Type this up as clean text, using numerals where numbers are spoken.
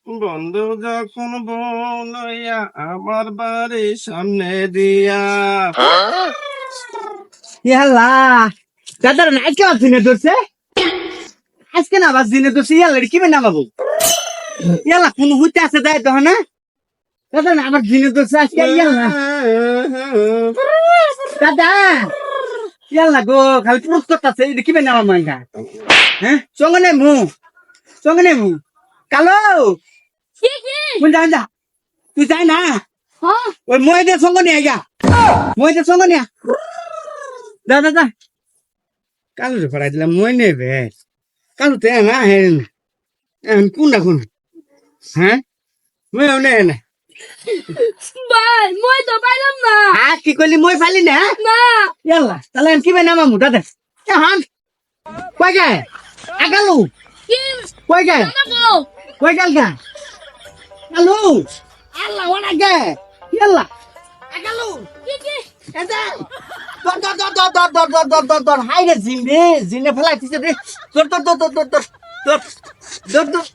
বন্ধু যখন বউ লইয়া আমার বাড়ির সামনে দিয়া। ইয়াল্লা দাদার না আজকে আবার দিনে ধরছে আজকে না আবার দিনে ধরছে ইয়াল্লা কি বেনা বাবু ইয়াল্লা কোন হইতে আছে তাই তো না দাদা না আবার দিনে ধরছে আজকে ইয়াল্লা দাদা ইয়াল্লা গো খালি পুরুষ করতেছে এটা কি বেনা আমার মাইন্ডা হ্যাঁ সঙ্গে নেমু কালো কোন যা তুই যাই না ওই মহিদের সঙ্গ নিয়ে গা মহিদের সঙ্গ নিয়ে দাদা কালো রে ফরাই দিলাম মই নেবে কালো তো না হেন কোন না কোন হ্যাঁ মই নে না ভাই মই তো পাইলাম না। কি করলি মই ফালি না না ইয়াল্লা তাহলে কি বে নামামু দাদা হান কই গে আগালু কি কই গে নামাবো? কই গেল গা আলু আল্লাহ ওনা গে ইয়াল্লা আগালু কি এটা দর হাই রে জিনে ফেলাইছিস রে দর